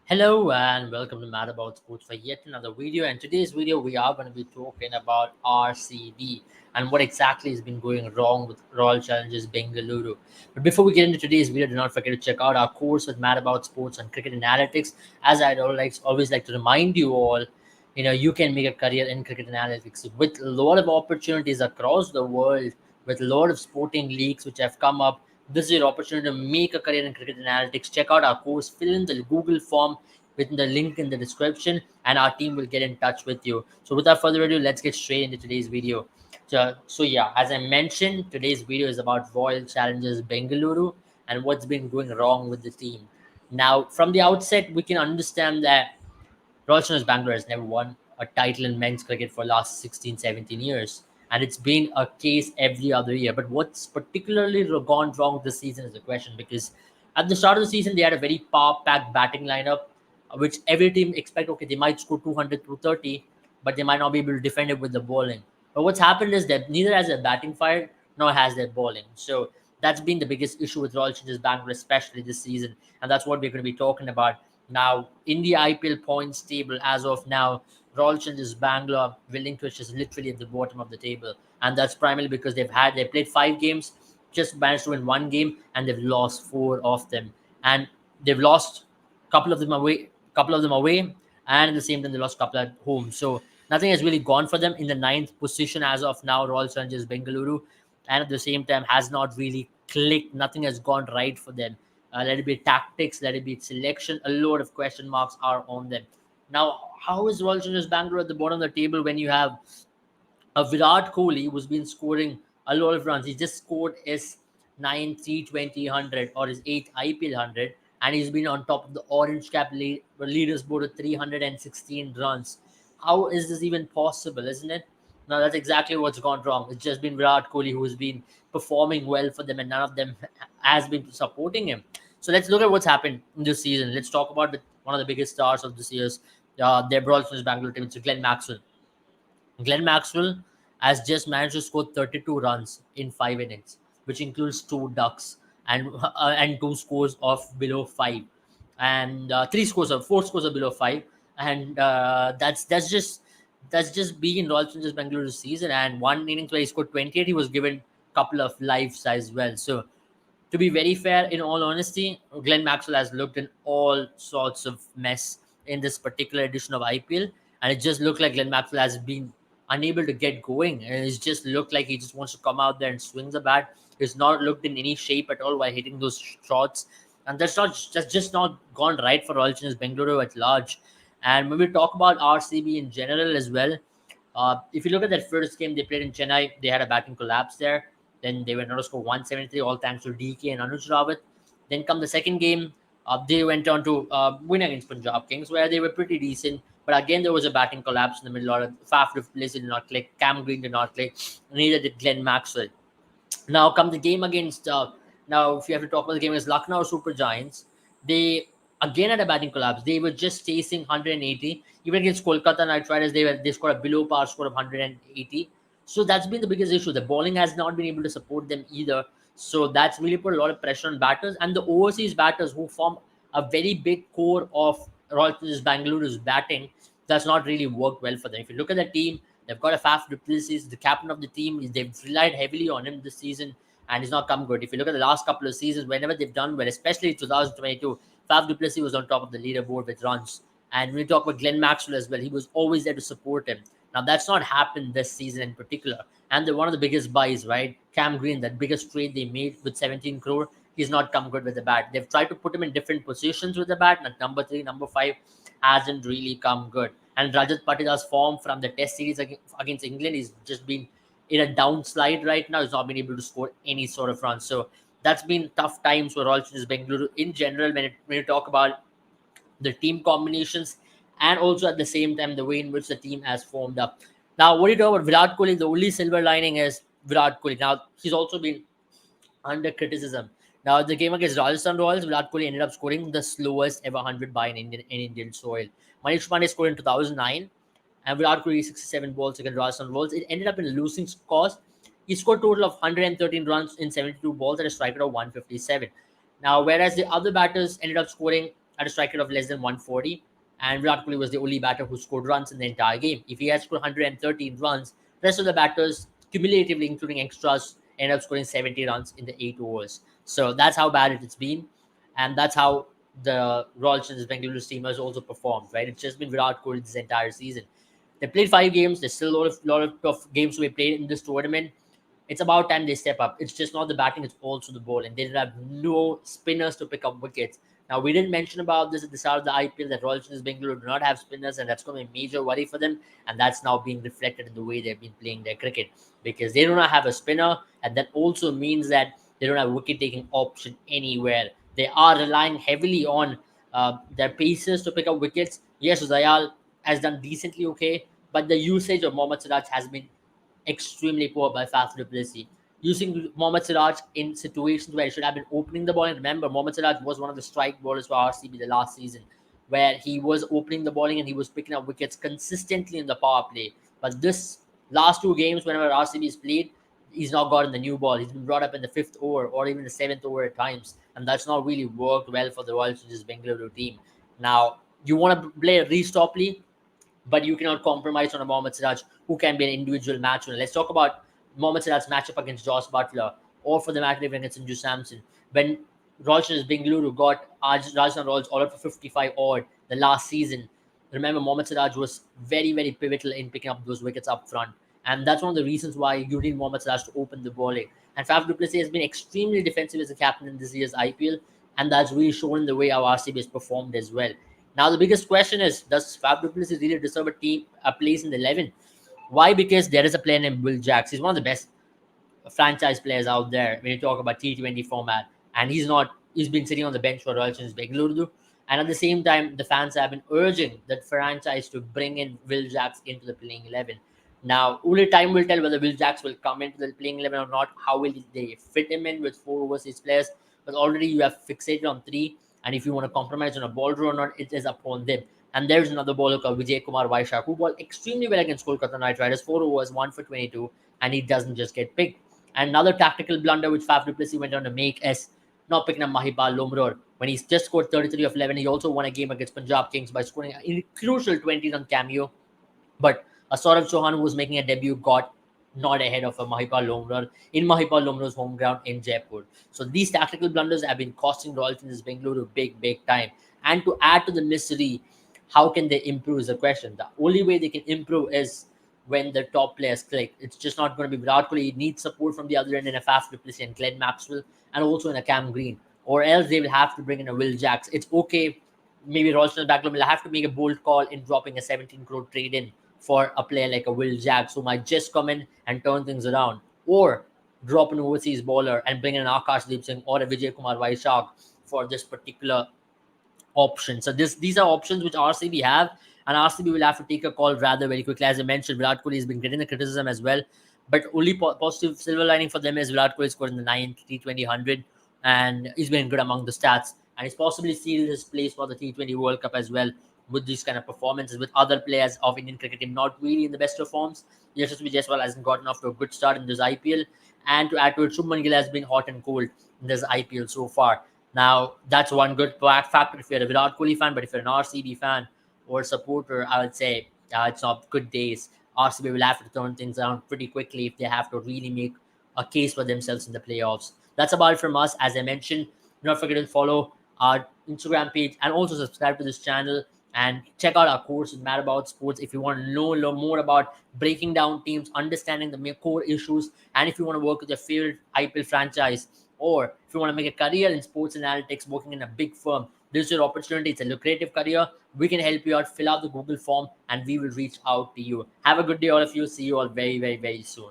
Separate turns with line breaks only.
Hello and welcome to Mad About Sports for yet another video. And today's video, we are going to be talking about RCB and what exactly has been going wrong with Royal Challengers Bengaluru. But before we get into today's video, do not forget to check out our course with Mad About Sports and Cricket Analytics. As I'd always like to remind you all, you can make a career in cricket analytics with a lot of opportunities across the world, with a lot of sporting leagues which have come up. This is your opportunity to make a career in cricket analytics. Check out our course, fill in the Google form within the link in the description, and our team will get in touch with you. So without further ado, let's get straight into today's video. So yeah, as I mentioned, today's video is about Royal Challengers Bengaluru and what's been going wrong with the team. Now, from the outset, we can understand that Royal Challengers Bangalore has never won a title in men's cricket for the last 16, 17 years. And it's been a case every other year. But what's particularly gone wrong this season is the question, because at the start of the season, they had a very power-packed batting lineup, which every team expect, okay, they might score 200, 230, but they might not be able to defend it with the bowling. But what's happened is that neither has their batting fired, nor has their bowling. So that's been the biggest issue with Royal Challengers Bangalore, especially this season. And that's what we're going to be talking about. Now, in the IPL points table, as of now, Royal Challengers Bangalore, Relinquish is literally at the bottom of the table, and that's primarily because they played 5 games, just managed to win 1 game, and they've lost 4 of them, and they've lost couple of them away, and at the same time they lost a couple at home. So nothing has really gone for them in the ninth position as of now. Royal Challengers Bengaluru, and at the same time has not really clicked. Nothing has gone right for them. Let it be tactics, let it be selection. A lot of question marks are on them. Now, how is Royal Challengers Bangalore at the bottom of the table when you have a Virat Kohli who's been scoring a lot of runs? He just scored his 9 T20 100 or his 8th IPL 100, and he's been on top of the orange cap leaders board with 316 runs. How is this even possible, isn't it? Now, that's exactly what's gone wrong. It's just been Virat Kohli who's been performing well for them, and none of them has been supporting him. So let's look at what's happened in this season. Let's talk about one of the biggest stars of this year's their Royal Challengers Bangalore team. It's Glenn Maxwell. Glenn Maxwell has just managed to score 32 runs in 5 innings, which includes 2 ducks and 2 scores of below 5, and 4 scores of below 5, and that's just being Royal Challengers Bangalore this season. And one innings where he scored 28, he was given a couple of lives as well. So to be very fair, in all honesty, Glenn Maxwell has looked in all sorts of mess in this particular edition of IPL, and it just looked like Glenn Maxwell has been unable to get going, and it's just looked like he just wants to come out there and swing the bat. He's not looked in any shape at all while hitting those shots, and that's just not gone right for Royal Challengers Bengaluru at large. And when we talk about RCB in general as well, if you look at that first game they played in Chennai, they had a batting collapse there. Then they went on to score 173, all thanks to DK and Anuj Rawat. Then come the second game, they went on to win against Punjab Kings, where they were pretty decent. But again, there was a batting collapse in the middle order. Faf du Plessis did not click, Cam Green did not click, neither did Glenn Maxwell. Now come the game against now if you have to talk about the game against Lucknow Super Giants, they again had a batting collapse. They were just chasing 180. Even against Kolkata Knight Riders, they scored a below par score of 180. So that's been the biggest issue. The bowling has not been able to support them either. So that's really put a lot of pressure on batters, and the overseas batters who form a very big core of Royal Challengers Bengaluru's batting. That's not really worked well for them. If you look at the team, they've got a Faf du Plessis, the captain of the team. They've relied heavily on him this season, and he's not come good. If you look at the last couple of seasons, whenever they've done well, especially 2022, Faf du Plessis was on top of the leaderboard with runs. And when we talk about Glenn Maxwell as well, he was always there to support him. Now that's not happened this season in particular. And they're one of the biggest buys, right? Cam Green, that biggest trade they made with 17 crore, he's not come good with the bat. They've tried to put him in different positions with the bat. Like number 3, number 5 hasn't really come good. And Rajat Patidar's form from the Test series against England is just been in a downslide right now. He's not been able to score any sort of runs. So that's been tough times for Royal Challengers Bengaluru in general when you talk about the team combinations, and also at the same time the way in which the team has formed up. Now, what do you talk about Virat Kohli? The only silver lining is Virat Kohli. Now, he's also been under criticism. Now, the game against Rajasthan Royals, Virat Kohli ended up scoring the slowest ever 100 by in Indian soil. Manish Pandey scored in 2009, and Virat Kohli 67 balls against Rajasthan Royals. It ended up in a losing cause. He scored a total of 113 runs in 72 balls at a strike rate of 157. Now, whereas the other batters ended up scoring at a strike rate of less than 140, and Virat Kohli was the only batter who scored runs in the entire game. If he had scored 113 runs, the rest of the batters, cumulatively including extras, ended up scoring 70 runs in the 8 overs. So that's how bad it's been, and that's how the Royal Challengers Bangalore team has also performed. Right, it's just been Virat Kohli this entire season. They played 5 games. There's still a lot of tough games to be played in this tournament. It's about time they step up. It's just not the batting; it's also the bowling. They did have no spinners to pick up wickets. Now we didn't mention about this at the start of the IPL that Royal Challengers Bangalore do not have spinners, and that's going to be a major worry for them. And that's now being reflected in the way they've been playing their cricket because they do not have a spinner, and that also means that they don't have a wicket-taking option anywhere. They are relying heavily on their pacers to pick up wickets. Yes, Zayal has done decently okay, but the usage of Mohammad Siraj has been extremely poor by Faf du Plessis. Using Mohammad Siraj in situations where he should have been opening the ball. And remember, Mohammad Siraj was one of the strike bowlers for RCB the last season, where he was opening the bowling and he was picking up wickets consistently in the power play. But this last 2 games, whenever RCB is played, he's not gotten the new ball. He's been brought up in the 5th over or even the 7th over at times. And that's not really worked well for the Royal Challengers Bengaluru team. Now, you want to play Reece Topley, but you cannot compromise on a Mohammad Siraj who can be an individual match winner. Let's talk about Mohammad Siraj's matchup against Josh Butler or for the match even against Sanju Samson. When Royal Challengers Bengaluru got Rajasthan Royals all out for 55 odd the last season, remember Mohammad Siraj was very, very pivotal in picking up those wickets up front. And that's one of the reasons why you need Mohammad Siraj to open the bowling. And Faf du Plessis has been extremely defensive as a captain in this year's IPL, and that's really shown in the way our RCB has performed as well. Now the biggest question is: does Faf du Plessis really deserve a place in the 11? Why? Because there is a player named Will Jacks. He's one of the best franchise players out there when you talk about T20 format, and he's not. He's been sitting on the bench for Royal Challengers Bengaluru, and at the same time, the fans have been urging that franchise to bring in Will Jacks into the playing 11. Now, only time will tell whether Will Jacks will come into the playing 11 or not. How will they fit him in with 4 overseas players? But already you have fixated on 3, and if you want to compromise on a bowler or not, it is upon them. And there's another bowler called Vijay Kumar Vaishak who bowled extremely well against Kolkata Knight Riders, 4 overs, 1 for 22, and he doesn't just get picked. And another tactical blunder which Faf du Plessis went on to make is not picking up Mahipal Lomror. When he's just scored 33 of 11, he also won a game against Punjab Kings by scoring a crucial 20-run cameo. But a Saurav Chauhan, who was making a debut, got not ahead of a Mahipal Lomror in Mahipal Lomror's home ground in Jaipur. So these tactical blunders have been costing Royal Challengers Bengaluru big time. And to add to the misery, how can they improve is the question. The only way they can improve is when the top players click. It's just not going to be Virat Kohli. He needs support from the other end in a Faf du Plessis and Glenn Maxwell, and also in a Cam Green. Or else they will have to bring in a Will Jacks. It's okay. Maybe Royal Challengers Bangalore will have to make a bold call in dropping a 17 crore trade in for a player like a Will Jacks who might just come in and turn things around. Or drop an overseas bowler and bring in an Akash Deep Singh or a Vijay Kumar Vaishak for this particular option. So these are options which RCB have, and RCB will have to take a call rather very quickly. As I mentioned, Virat Kohli has been getting the criticism as well, but only positive silver lining for them is Virat Kohli scored in the 9th T20 100, and he's been good among the stats, and he's possibly sealed his place for the T20 World Cup as well with these kind of performances. With other players of Indian cricket team not really in the best of forms, Yashasvi Jaiswal hasn't gotten off to a good start in this IPL, and to add to it, Shubman Gill has been hot and cold in this IPL so far. Now, that's one good factor if you're a Virat Kohli fan, but if you're an RCB fan or supporter, I would say it's not good days. RCB will have to turn things around pretty quickly if they have to really make a case for themselves in the playoffs. That's about it from us. As I mentioned, do not forget to follow our Instagram page and also subscribe to this channel and check out our course with Mad About Sports if you want to know more about breaking down teams, understanding the core issues, and if you want to work with your favorite IPL franchise, or if you want to make a career in sports analytics working in a big firm. This is your opportunity. It's a lucrative career. We can help you out. Fill out the Google form and we will reach out to you. Have a good day, all of you. See you all very, very, very soon.